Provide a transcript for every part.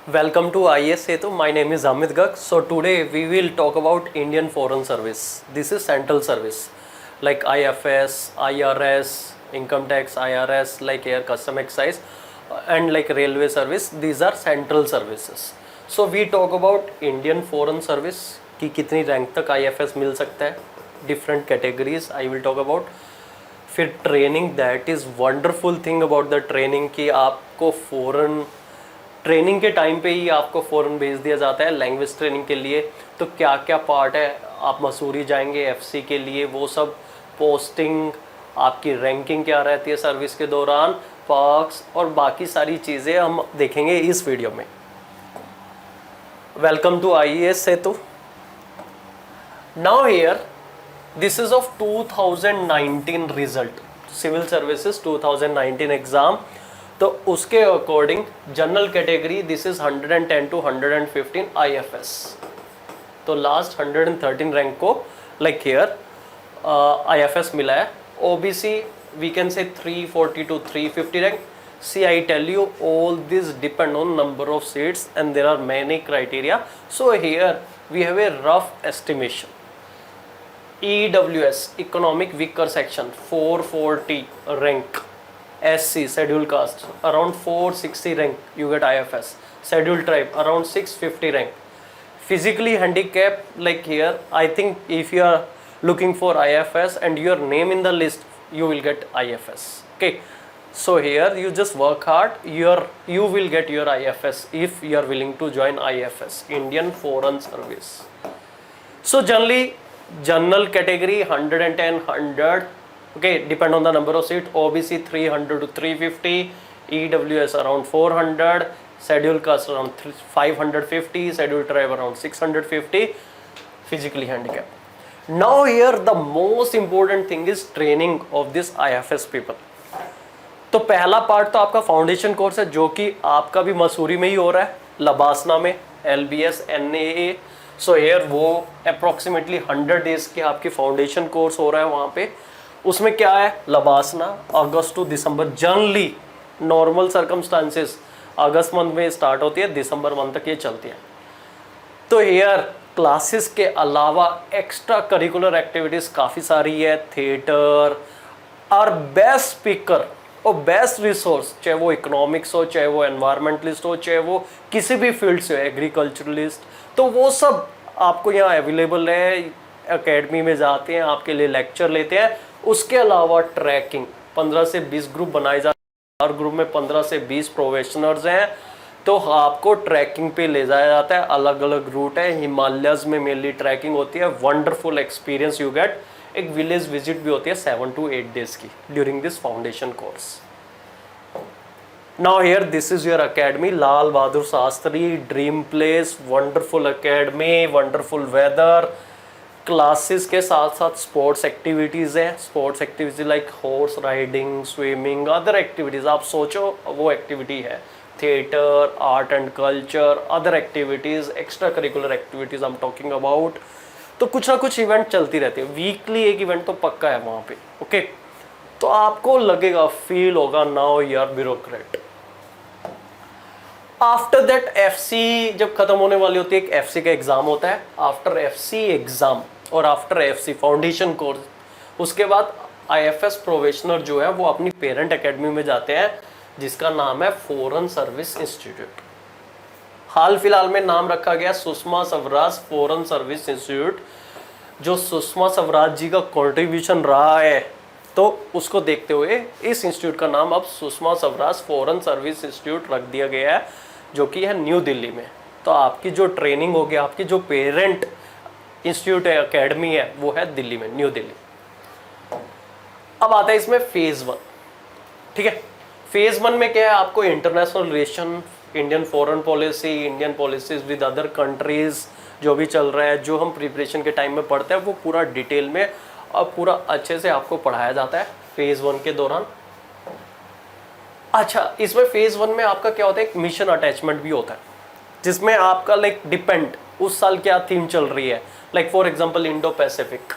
Welcome to IAS Setu. My name is Amit Gak. So today we will talk about Indian Foreign Service. This is central service like IFS, IRS, income tax, IRS, like air custom excise and like railway service. These are central services. So we talk about Indian Foreign Service कि कितनी rank तक IFS मिल सकता है, different categories I will talk about. फिर training, that is wonderful thing about the training कि आपको फ़ौरन training के टाइम पे ही आपको फ़ौरन भेज दिया जाता है लैंग्वेज ट्रेनिंग के लिए. तो क्या क्या पार्ट है, आप मसूरी जाएंगे एफसी के लिए, वो सब पोस्टिंग, आपकी रैंकिंग क्या रहती है सर्विस के दौरान, पर्क्स और बाकी सारी चीज़ें हम देखेंगे इस वीडियो में. Welcome to IAS Setu. Now here this is of 2019 result, civil services 2019 exam. तो उसके according general category this is 110 to 115 IFS. तो लास्ट 113 रैंक को लाइक हियर IFS मिला है. OBC we can say 340 to 350 rank. See, I tell you all this depend on number of seats and there are many criteria. So here we have a rough estimation. EWS economic weaker section 440 rank. SC scheduled caste around 460 rank you get IFS. Scheduled tribe around 650 rank. Physically handicapped, like here I think if you are looking for IFS and your name in the list you will get IFS. Okay, so here you just work hard, you will get your IFS if you are willing to join IFS, Indian Foreign Service. So generally general category 110 100, okay, depend on the number of seats. OBC 300 to 350, EWS around 400, scheduled caste around 550, scheduled tribe around 650, physically handicapped. Now here the most important thing is training of this IFS people. तो पहला part तो आपका foundation course है जो कि आपका भी मसूरी में ही हो रहा है, लबासना में, LBS NAA. सो हेयर वो अप्रॉक्सीमेटली 100 डेज के आपकी फाउंडेशन कोर्स हो रहा है वहाँ पे. उसमें क्या है, लबासना अगस्त टू दिसंबर, जनरली नॉर्मल सर्कमस्टांसेस अगस्त मंथ में स्टार्ट होती है, दिसंबर मंथ तक ये चलती है. तो हेयर क्लासेस के अलावा एक्स्ट्रा करिकुलर एक्टिविटीज़ काफ़ी सारी है. थिएटर और बेस्ट स्पीकर और बेस्ट रिसोर्स, चाहे वो इकोनॉमिक्स हो, चाहे वो एनवायरमेंटलिस्ट हो, चाहे वो किसी भी फील्ड से हो, एग्रीकल्चरलिस्ट, तो वो सब आपको यहाँ अवेलेबल है. एकेडमी में जाते हैं, आपके लिए लेक्चर लेते हैं. उसके अलावा ट्रैकिंग 15 से 20 ग्रुप बनाए जाते हैं, हर ग्रुप में 15 से 20 प्रोफेशनल्स हैं. तो आपको ट्रैकिंग पे ले जाया जाता है, अलग अलग रूट है. हिमालयस में मेनली ट्रैकिंग होती है. Wonderful experience you get. एक विलेज विजिट भी होती है 7 to 8 डेज की during this foundation course. Now here this is your academy, Lal Bahadur Shastri, dream place, wonderful academy, wonderful weather. Classes के साथ साथ स्पोर्ट्स एक्टिविटीज़ हैं. Sports activities like horse riding, swimming, other activities. आप सोचो वो activity है. Theatre, art and culture, other activities, extra curricular activities I am talking about. तो कुछ ना कुछ इवेंट चलती रहती है. वीकली एक इवेंट तो पक्का है वहाँ पे. ओके, तो आपको लगेगा, फील होगा now you are bureaucrat. After that FC जब खत्म होने वाली होती है, एक FC का एग्जाम होता है. आफ्टर FC एग्जाम और आफ्टर FC फाउंडेशन कोर्स, उसके बाद IFS प्रोफेशनल जो है वो अपनी पेरेंट एकेडमी में जाते हैं जिसका नाम है फॉरेन सर्विस इंस्टीट्यूट. हाल फिलहाल में नाम रखा गया Sushma Swaraj foreign service institute. जो सुषमा स्वराज जी का कॉन्ट्रीब्यूशन रहा है, तो उसको देखते हुए इस इंस्टीट्यूट का नाम अब Sushma Swaraj foreign service institute रख दिया गया है, जो कि है न्यू दिल्ली में. तो आपकी जो ट्रेनिंग होगी, आपकी जो पेरेंट इंस्टीट्यूट है, एकेडमी है, वो है दिल्ली में, न्यू दिल्ली. अब आता है इसमें फेज 1. ठीक है, फेज 1 में क्या है, आपको international relation, Indian foreign policy, Indian policies with other countries, जो भी चल रहा है, जो हम प्रिपरेशन के टाइम में पढ़ते हैं, वो पूरा डिटेल में और पूरा अच्छे से आपको पढ़ाया जाता है फेज 1 के दौरान. अच्छा, इसमें फेज 1 में आपका क्या होता है, एक मिशन अटैचमेंट भी होता है, जिसमें आपका लाइक डिपेंड उस साल क्या थीम चल रही है. Like for example Indo Pacific,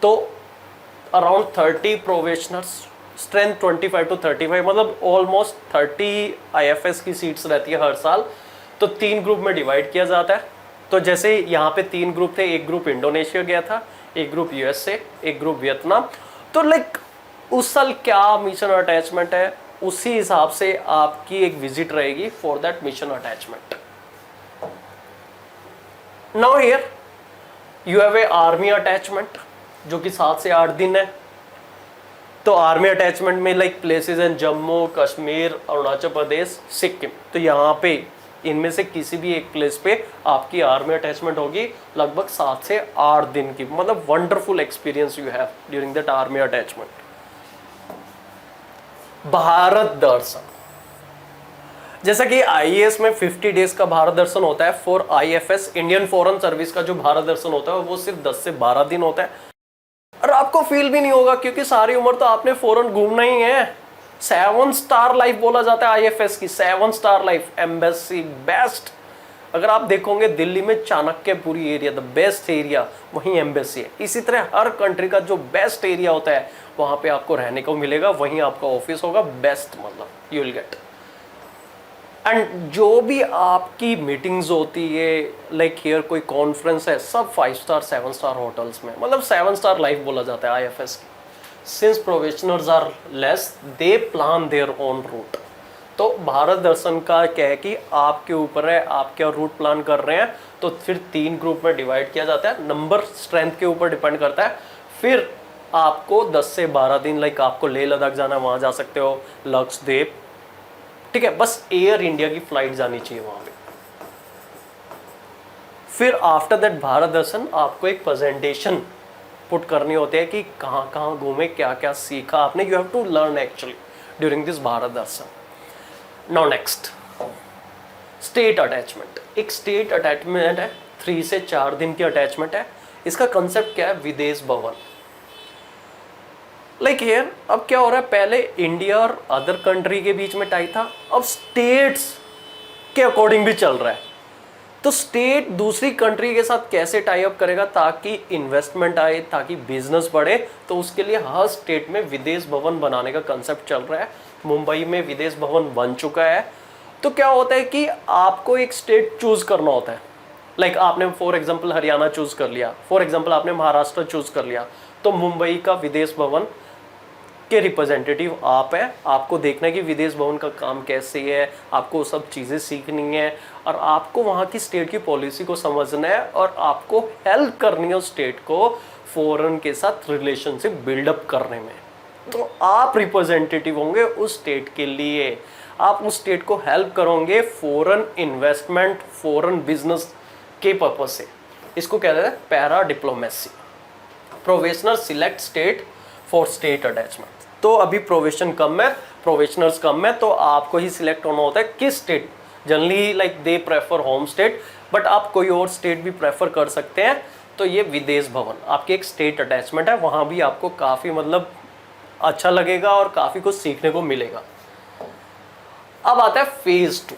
तो अराउंड 30 प्रोबेशनर्स, स्ट्रेंथ 25 to 35, मतलब ऑलमोस्ट 30 IFS की सीट्स रहती है हर साल। तो 3 ग्रुप में डिवाइड किया जाता है। तो जैसे यहाँ पे 3 ग्रुप थे, एक ग्रुप इंडोनेशिया गया था, एक ग्रुप USA, एक ग्रुप वियतनाम। तो लाइक उस साल क्या मिशन अटैचमेंट है, उसी हिसाब से आपकी एक विजिट रहेगी for that mission attachment. Now here you have a army attachment जो कि 7 से 8 दिन है। तो आर्मी अटैचमेंट में लाइक प्लेसेस हैं जम्मू कश्मीर, अरुणाचल प्रदेश, सिक्किम। तो यहाँ पे इनमें से किसी भी एक प्लेस पे आपकी आर्मी अटैचमेंट होगी लगभग 7 से 8 दिन की। मतलब wonderful experience you have during that army attachment. Bharat Darshan, जैसा कि IAS में 50 डेज का भारत दर्शन होता है, for IFS Indian foreign service का जो भारत दर्शन होता है वो सिर्फ 10 से 12 दिन होता है। और आपको फील भी नहीं होगा क्योंकि सारी उम्र तो आपने फॉरेन घूमना ही है। 7 स्टार लाइफ बोला जाता है IFS की, 7 स्टार लाइफ, एम्बेसी बेस्ट। अगर आप देखोगे दिल्ली में Chanakyapuri area the best area, वहीं एम्बेसी है। इसी तरह हर कंट्री का जो बेस्ट एरिया होता है वहां पे आपको रहने को मिलेगा, वहीं आपका ऑफिस होगा बेस्ट, मतलब यू विल गेट। एंड जो भी आपकी मीटिंग्स होती है लाइक हियर कोई कॉन्फ्रेंस है, सब 5 स्टार 7 स्टार होटल्स में, मतलब 7 स्टार लाइफ बोला जाता है IFS की। Since probationers are less they plan their own route. तो भारत दर्शन का क्या है कि आपके ऊपर है, आप क्या रूट प्लान कर रहे हैं। तो फिर 3 ग्रुप में डिवाइड किया जाता है, नंबर स्ट्रेंथ के ऊपर डिपेंड करता है। फिर आपको 10 से 12 दिन लाइक आपको लेह लद्दाख जाना, वहां जा सकते हो, लक्षद्वीप, ठीक है, बस एयर इंडिया की फ्लाइट जानी चाहिए वहां पे। फिर आफ्टर दैट भारत दर्शन आपको एक प्रेजेंटेशन पुट करनी होती है कि कहाँ कहाँ घूमे, क्या क्या सीखा आपने। You have to learn actually during this Bharat Darshan. Now next, state attachment. एक स्टेट अटैचमेंट है, 3 से 4 दिन की अटैचमेंट है। इसका कंसेप्ट क्या है, विदेश भवन। लाइक हियर अब क्या हो रहा है, पहले इंडिया और अदर कंट्री के बीच में टाई था, अब स्टेट्स के अकॉर्डिंग भी चल रहा है। तो स्टेट दूसरी कंट्री के साथ कैसे टाई अप करेगा ताकि इन्वेस्टमेंट आए, ताकि बिजनेस बढ़े। तो उसके लिए हर स्टेट में विदेश भवन बनाने का कंसेप्ट चल रहा है। मुंबई में विदेश भवन बन चुका है। तो क्या होता है कि आपको एक स्टेट चूज करना होता है। लाइक आपने फॉर एग्जांपल हरियाणा चूज कर लिया, फॉर एग्जांपल आपने महाराष्ट्र चूज कर लिया, तो मुंबई का विदेश भवन के रिप्रेजेंटेटिव आप है। आपको देखना है कि विदेश भवन का काम कैसे है, आपको सब चीज़ें सीखनी है और आपको वहाँ की स्टेट की पॉलिसी को समझना है और आपको हेल्प करनी है उस स्टेट को फॉरेन के साथ रिलेशनशिप बिल्डअप करने में। तो आप रिप्रेजेंटेटिव होंगे उस स्टेट के लिए, आप उस स्टेट को हेल्प करोगे फॉरेन इन्वेस्टमेंट, फॉरेन बिजनेस के पर्पज से। इसको कहते हैं para diplomacy. Probationer select state for state attachment. तो अभी प्रोबेशन कम है, प्रोबेशनर्स कम है, तो आपको ही सिलेक्ट होना होता है किस state. Generally like they prefer home state, but आप कोई और स्टेट भी प्रेफर कर सकते हैं। तो ये विदेश भवन आपकी एक स्टेट अटैचमेंट है, वहाँ भी आपको काफ़ी मतलब अच्छा लगेगा और काफ़ी कुछ सीखने को मिलेगा। अब आता है फेज 2।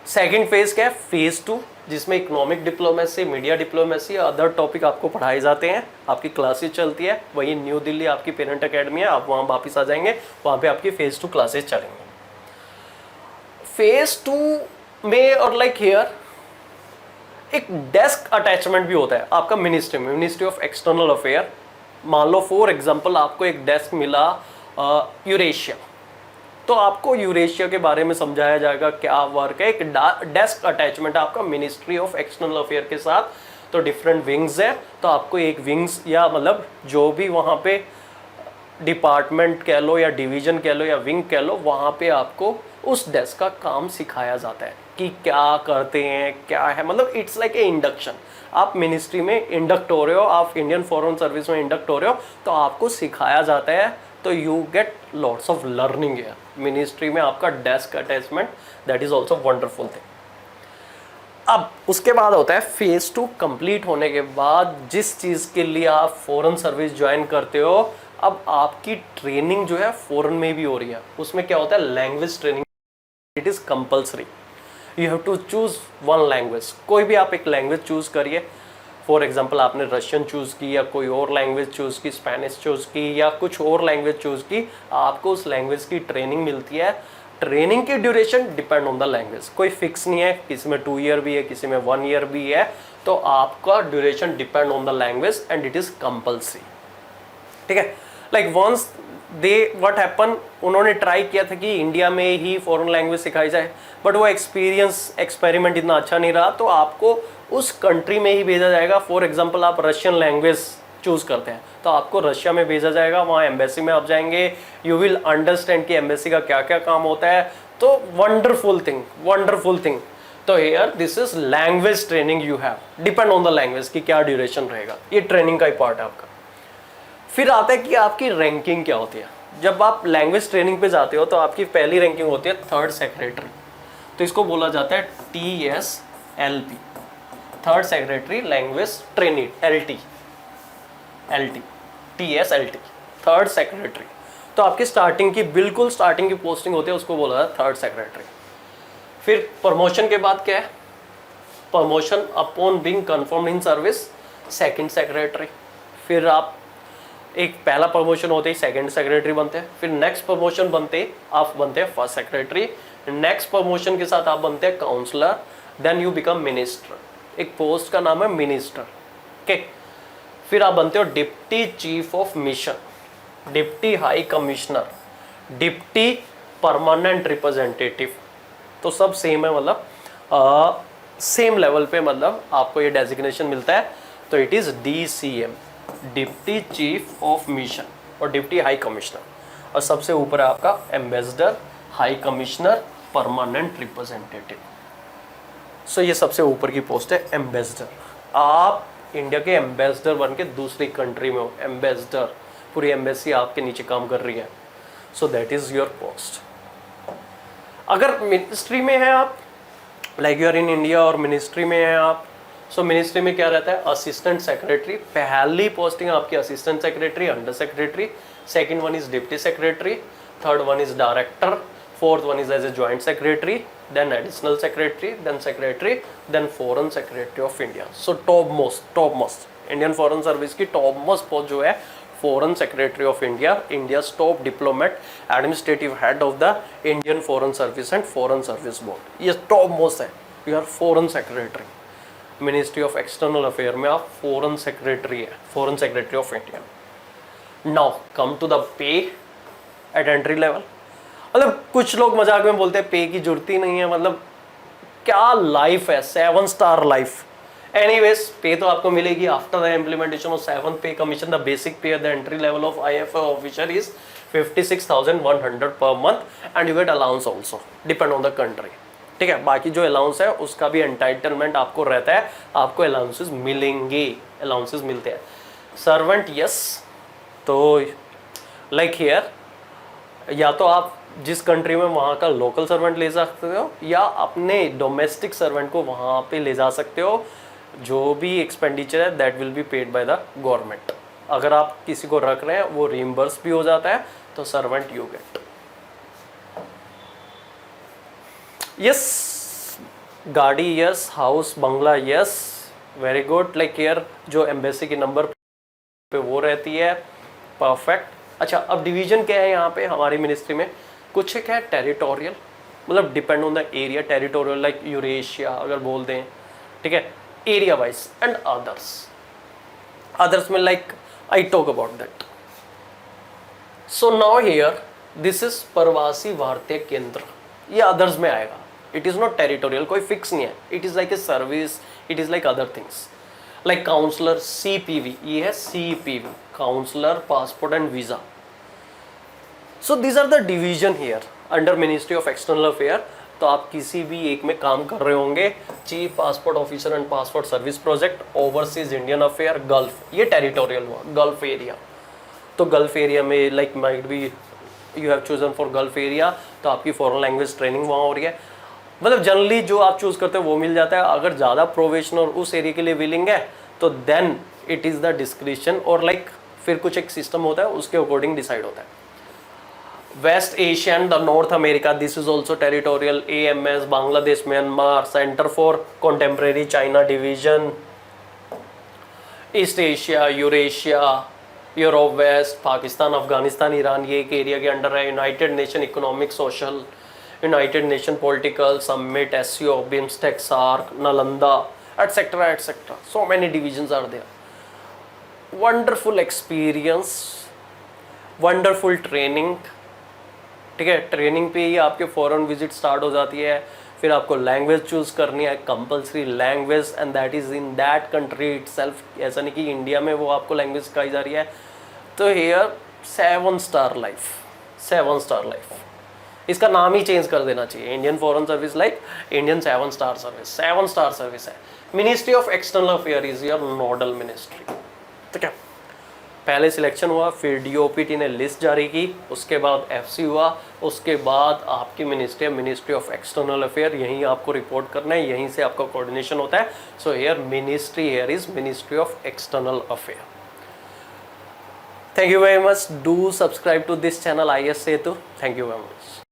सेकेंड फेज क्या है, फेज 2, जिसमें economic diplomacy, media diplomacy, other topic आपको पढ़ाए जाते हैं, आपकी क्लासेस चलती है। वही न्यू दिल्ली आपकी पेरेंट अकेडमी है, आप वहाँ वापस आ जाएंगे, वहाँ पे आपकी फेज 2 क्लासेस चलेंगे। फेज 2 में और लाइक हियर एक डेस्क अटैचमेंट भी होता है आपका मिनिस्ट्री में, मिनिस्ट्री ऑफ एक्सटर्नल अफेयर। मान लो फॉर एग्जाम्पल आपको एक डेस्क मिला यूरेशिया, तो आपको यूरेशिया के बारे में समझाया जाएगा क्या वर्क है। एक डेस्क अटैचमेंट आपका मिनिस्ट्री ऑफ एक्सटर्नल अफेयर के साथ। तो डिफरेंट विंग्स है, तो आपको एक विंग्स या मतलब जो भी वहाँ पे डिपार्टमेंट कह लो या डिवीजन कह लो या विंग कह लो, वहाँ पे आपको उस डेस्क का काम सिखाया जाता है कि क्या करते हैं, क्या है। मतलब इट्स लाइक ए इंडक्शन। आप मिनिस्ट्री में इंडक्ट हो रहे हो, आप इंडियन फॉरेन सर्विस में इंडक्ट हो रहे हो, तो आपको सिखाया जाता है। तो you get lots of learning here. Ministry में आपका desk attachment, that is also wonderful thing. अब उसके बाद होता है फेज 2 कंप्लीट होने के बाद जिस चीज़ के लिए आप फॉरेन सर्विस ज्वाइन करते हो, अब आपकी ट्रेनिंग जो है फॉरेन में भी हो रही है। उसमें क्या होता है, language training, it is compulsory. You have to choose one language, कोई भी आप एक लैंग्वेज चूज करिए। फॉर एग्जांपल आपने रशियन चूज़ की या कोई और लैंग्वेज चूज़ की, स्पेनिश चूज़ की या कुछ और लैंग्वेज चूज़ की, आपको उस लैंग्वेज की ट्रेनिंग मिलती है। ट्रेनिंग की duration depend on the language, कोई फिक्स नहीं है, किसी में 2 ईयर भी है, किसी में 1 ईयर भी है, तो आपका duration depend on the language and it is compulsory. ठीक है, like once they what happen, उन्होंने ट्राई किया था कि इंडिया में ही फॉरेन लैंग्वेज सिखाई जाए, बट वो एक्सपेरिमेंट इतना अच्छा नहीं रहा, तो आपको उस कंट्री में ही भेजा जाएगा। फॉर एग्जांपल आप रशियन लैंग्वेज चूज करते हैं तो आपको रशिया में भेजा जाएगा, वहाँ एम्बेसी में आप जाएंगे, यू विल अंडरस्टैंड कि एम्बेसी का क्या क्या काम होता है। तो वंडरफुल थिंग। तो here this is language training you have, depend on the language की क्या ड्यूरेशन रहेगा, ये ट्रेनिंग का ही पार्ट है आपका। फिर आता है कि आपकी रैंकिंग क्या होती है। जब आप लैंग्वेज ट्रेनिंग पे जाते हो तो आपकी पहली रैंकिंग होती है 3rd सेक्रेटरी, तो इसको बोला जाता है TSLP, 3rd secretary language trainee, LT, TSLT, 3rd secretary. तो आपकी स्टार्टिंग की बिल्कुल स्टार्टिंग की पोस्टिंग होती है, उसको बोला जाता है 3rd सेक्रेटरी। फिर प्रमोशन के बाद क्या है, promotion upon being confirmed in service, 2nd secretary. फिर आप एक पहला प्रमोशन होते ही 2nd सेक्रेटरी बनते हैं, फिर नेक्स्ट प्रमोशन बनते आप बनते हैं 1st सेक्रेटरी, नेक्स्ट प्रमोशन के साथ आप बनते हैं counsellor, then you become minister, एक पोस्ट का नाम है मिनिस्टर। ओके, फिर आप बनते हो deputy chief of mission, deputy high commissioner, deputy permanent representative. तो सब सेम है, मतलब सेम लेवल पे मतलब आपको ये डेजिग्नेशन मिलता है। तो it is DCM, deputy chief of mission और डिप्टी हाई कमिश्नर, और सबसे ऊपर है आपका ambassador, high commissioner, permanent representative. So ये सबसे ऊपर की पोस्ट है एम्बेसडर। आप इंडिया के एम्बेसडर बन के दूसरी कंट्री में हो, एम्बेसडर, पूरी एम्बेसी आपके नीचे काम कर रही है। So that is your post. अगर मिनिस्ट्री में है आप, like you are in India और मिनिस्ट्री में है आप, सो मिनिस्ट्री में क्या रहता है, असिस्टेंट सेक्रेटरी। पहली पोस्टिंग आपकी assistant secretary, under secretary, second one is deputy secretary, third one is director, fourth one is as a joint secretary, then additional secretary, then secretary, then foreign secretary of India. So topmost Indian foreign service की topmost post जो है foreign secretary of India, India's top diplomat, administrative head of the Indian foreign service and foreign service board, ये topmost है। You are foreign secretary, ministry of external affair में आप foreign secretary है, foreign secretary of India. Now come to the pay at entry level. मतलब कुछ लोग मजाक में बोलते हैं पे की जरूरत ही नहीं है, मतलब क्या लाइफ है, 7 स्टार लाइफ। एनीवेज पे तो आपको मिलेगी after the implementation of 7th पे कमीशन। द बेसिक पे at the entry level of IFA officer is 56,100 per month and you get allowance also, depend on the country. ठीक है, बाकी जो अलाउंस है उसका भी एंटाइटलमेंट आपको रहता है, आपको अलाउंसेस मिलेंगे, अलाउंसेस मिलते हैं। सर्वेंट यस, तो लाइक हियर या तो आप जिस कंट्री में वहाँ का लोकल सर्वेंट ले सकते हो या अपने डोमेस्टिक सर्वेंट को वहाँ पे ले जा सकते हो। जो भी एक्सपेंडिचर है that will be paid by the government. अगर आप किसी को रख रहे हैं वो रिइम्बर्स भी हो जाता है, तो सर्वेंट यू गेट। यस, गाड़ी yes, house Bangla yes, very good. Like here जो एम्बेसी के नंबर पे वो रहती है, परफेक्ट। अच्छा, अब डिवीजन क्या है यहाँ पे हमारी मिनिस्ट्री में, कुछ एक है टेरिटोरियल, मतलब depend on the area, territorial like Eurasia अगर बोल दें, ठीक है, एरिया वाइज, एंड अदर्स में like I talk about that. So now here this is Pravasi Bharatiya Kendra, ये अदर्स में आएगा। इट इज नॉट टेरिटोरियल, कोई फिक्स नहीं है, it is like a service, it is like other things like counsellor, CPV, ये है CPV, counsellor passport and visa. So these are the division here under ministry of external affair. तो आप किसी भी एक में काम कर रहे होंगे, chief passport officer and passport service project, overseas Indian affair, gulf, ये टेरिटोरियल हुआ, गल्फ एरिया। तो गल्फ एरिया में like might be you have chosen for gulf area, तो आपकी फॉरेन लैंग्वेज ट्रेनिंग वहाँ हो रही है। मतलब जनरली जो आप चूज करते हो वो मिल जाता है। अगर ज़्यादा प्रोफेशनल उस एरिया के लिए विलिंग है तो then it is the description, और लाइक फिर कुछ एक सिस्टम होता है उसके अकॉर्डिंग डिसाइड होता है। West Asia and the North America, this is also territorial, AMS, Bangladesh, Myanmar, centre for contemporary China division, East Asia, Eurasia, Europe west, Pakistan, Afghanistan, Iran, ये एक एरिया के अंडर है। United Nation economic social, United Nation political, summit, SCO, BIMSTEC, SAARC, Nalanda, etcetera etcetera, so many divisions are there. Wonderful experience, wonderful training, ठीक है। Training पे ही आपके foreign visit start हो जाती है। फिर आपको लैंग्वेज चूज़ करनी है, compulsory language, and that is in that country itself. ऐसा नहीं कि इंडिया में वो आपको लैंग्वेज सिखाई जा रही है। तो here 7 star life, 7 star life, इसका नाम ही चेंज कर देना चाहिए, Indian foreign service like Indian 7 star service. 7 star service है। Ministry of external affair is your nodal ministry, ठीक है। पहले सिलेक्शन हुआ, फिर डीओपीटी ने लिस्ट जारी की, उसके बाद एफसी हुआ, उसके बाद आपकी मिनिस्ट्री ऑफ एक्सटर्नल अफेयर, यहीं आपको रिपोर्ट करना है, यहीं से आपका कोऑर्डिनेशन होता है। So here ministry here is ministry of external affair. Thank you very much. Do subscribe to this channel IS Setu. Thank you very much.